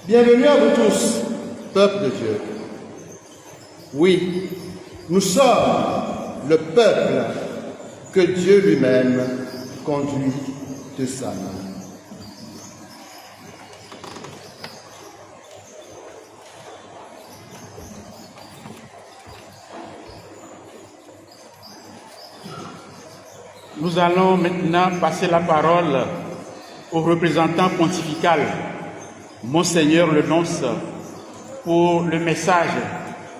Bienvenue à vous tous, peuple de Dieu. Oui, nous sommes le peuple que Dieu lui-même conduit de sa main. Nous allons maintenant passer la parole au représentant pontifical, Monseigneur le Nonce, pour le message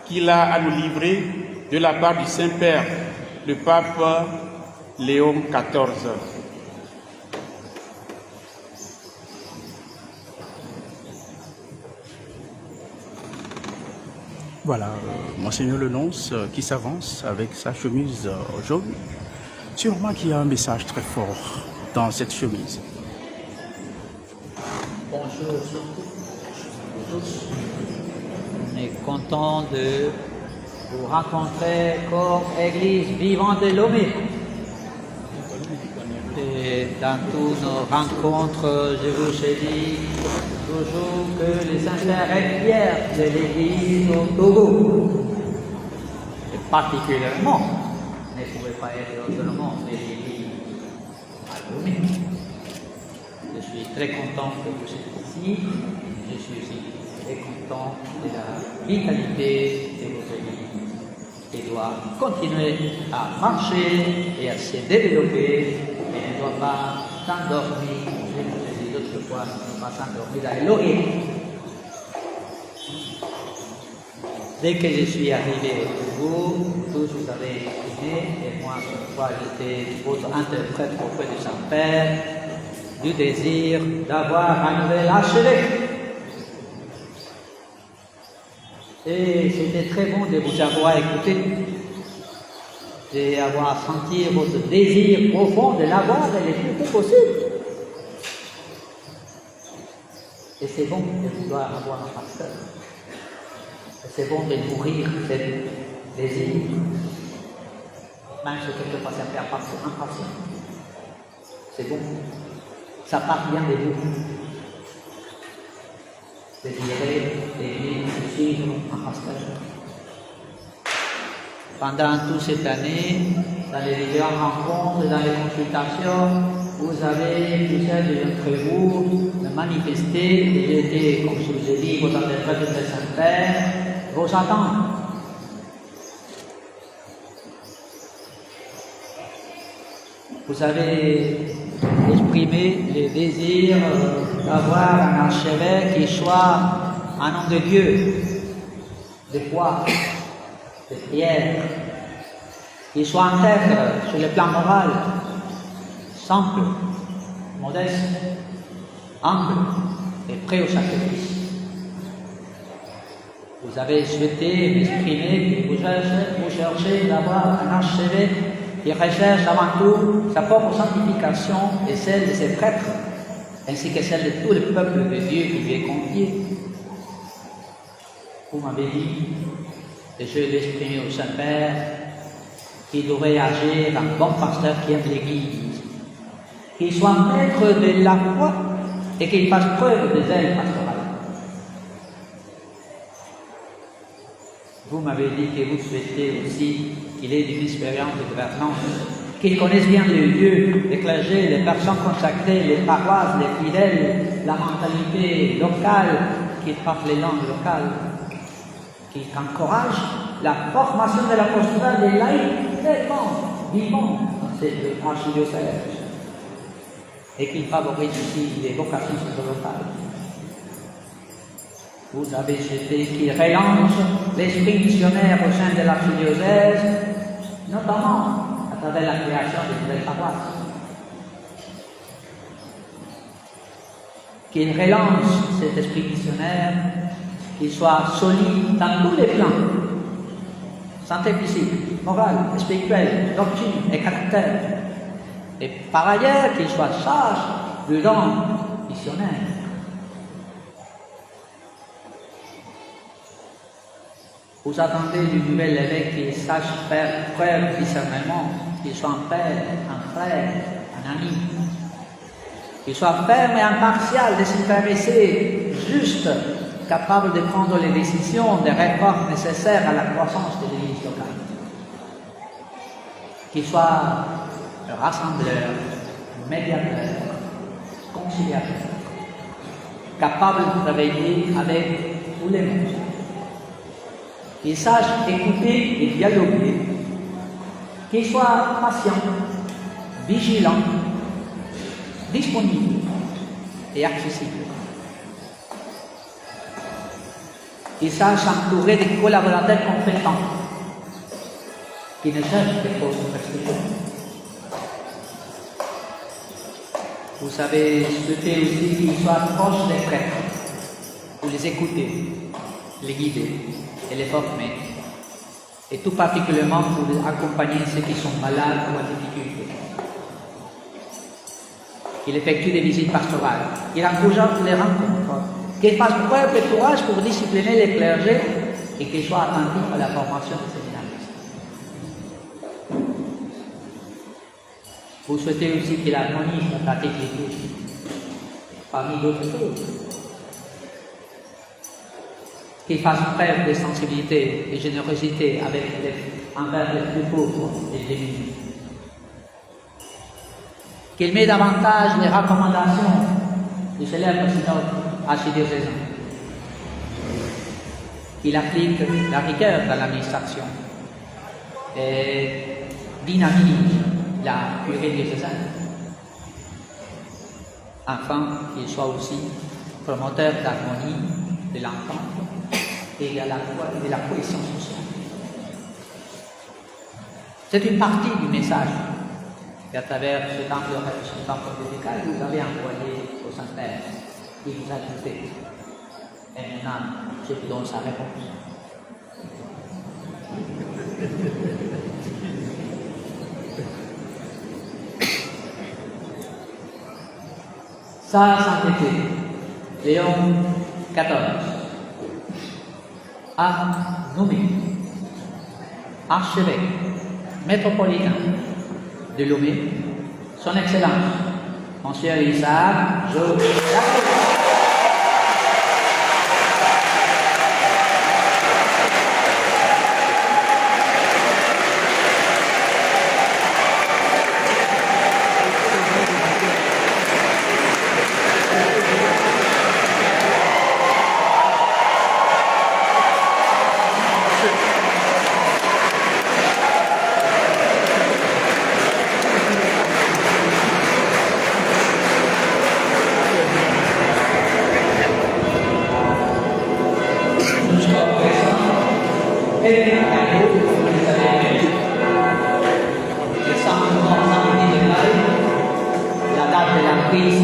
qu'il a à nous livrer de la part du Saint-Père, le pape Léon XIV. Voilà, Monseigneur le Nonce qui s'avance avec sa chemise jaune. Sûrement qu'il y a un message très fort dans cette chemise. Bonjour tous. On est content de vous rencontrer comme Église vivante de Lomé. Et dans toutes nos rencontres, je vous ai dit toujours que le Saint-Père est fier de l'Église au Togo. Et particulièrement, ne pouvait pas être autrement de l'Église à Lomé. Je suis très content que vous êtes ici. Je suis aussi très content de la vitalité de votre Église qui doit continuer à marcher et à se développer et ne doit pas s'endormir. Je vous ai dit d'autres fois, ne doit pas s'endormir dans les lauriers. Dès que je suis arrivé au Togo, tous vous avez exprimé, et moi, cette fois, j'étais votre interprète auprès du Saint-Père, du désir d'avoir un nouvel archevêque. Et c'était très bon de vous avoir écouté, d'avoir senti votre désir profond de l'avoir le plus tôt possible. Et c'est bon de vouloir avoir un pasteur. Et c'est bon de nourrir ce désir. Même si quelquefois ça fait impatient. C'est bon. Ça part bien de vous. Désirer, d'aimer, de suivre un pasteur. Pendant toute cette année, dans les différentes rencontres et dans les consultations, vous avez, plusieurs d'entre vous, manifesté, et j'étais, comme je vous ai dit, votre interprète de Saint-Père, vos attentes. Vous avez exprimé le désir d'avoir un archevêque qui soit un homme de Dieu, de foi, de prière, qui soit intègre sur le plan moral, simple, modeste, humble et prêt au sacrifice. Vous avez souhaité m'exprimer que vous cherchez d'avoir un archevêque qui recherche avant tout sa propre sanctification et celle de ses prêtres, ainsi que celle de tout le peuple de Dieu qui lui est confié. Vous m'avez dit, et je l'ai exprimé au Saint-Père, qu'il devrait agir un bon pasteur qui aime l'Église, qu'il soit maître de la foi et qu'il fasse preuve de zèle pastoral. Vous m'avez dit que vous souhaitez aussi qu'il ait une expérience de gouvernance, qu'il connaisse bien les lieux, les clergés, les personnes consacrées, les paroisses, les fidèles, la mentalité locale, qu'il parle les langues locales, qu'il encourage la formation de la posture des laïcs tellement vivants dans cette archidiocèse et qu'il favorise aussi les vocations sacerdotales. Vous avez souhaité qu'il relance l'esprit missionnaire au sein de l'archidiocèse, notamment à travers la création de nouvelles paroisses. Qu'il relance cet esprit missionnaire, qu'il soit solide dans tous les plans, santé physique, morale, spirituelle, doctrine et caractère. Et par ailleurs, qu'il soit sage, prudent, missionnaire. Vous attendez du nouvel évêque qui sache faire preuve de discernement, qu'il soit un père, un frère, un ami. qu'il soit ferme et impartial, désintéressé, juste, capable de prendre les décisions, des réformes nécessaires à la croissance de l'Église locale. Qu'il soit le rassembleur, médiateur, conciliateur, capable de travailler avec tous les mondes. Qu'il sache écouter et dialoguer, qu'il soit patient, vigilant, disponible et accessible. Qu'il sache s'entourer de collaborateurs compétents qui ne cherchent que pour se restituer. Vous savez souhaiter aussi qu'il soit proche des prêtres, pour les écouter, les guider et les former, et tout particulièrement pour accompagner ceux qui sont malades ou en difficulté. Qu'il effectue des visites pastorales, qu'il encourage les rencontres, qu'il fasse preuve de courage pour discipliner les clergés et qu'il soit attentif à la formation des séminaristes. Vous souhaitez aussi qu'il harmonise la pratique liturgique, parmi d'autres choses. Qu'il fasse preuve de sensibilité et générosité envers les plus pauvres et les démunis. Qu'il met davantage les recommandations du célèbre synode archidiocésain. Qu'il applique la rigueur dans l'administration et dynamise la curée diocésaine. Enfin, qu'il soit aussi promoteur d'harmonie de l'enfant et de la cohésion sociale. C'est une partie du message qu'à travers ce temps pontifical vous avez envoyé au Saint-Père, qui vous a ajouté. Et maintenant, je vous donne sa réponse. Sa sainteté, Léon XIV, a nommé archevêque métropolitain de Lomé, son Excellence, Monsieur Isaac Job.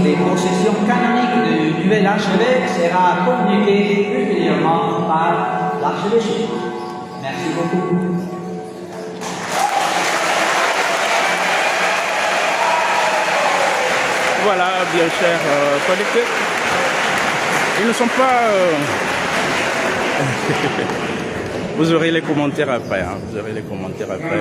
Les possessions canoniques du nouvel archevêque sera communiquée ultérieurement par l'archevêché. Merci beaucoup. Voilà, bien chers collègues, ils ne sont pas... Vous aurez les commentaires après, hein. Vous aurez les commentaires après.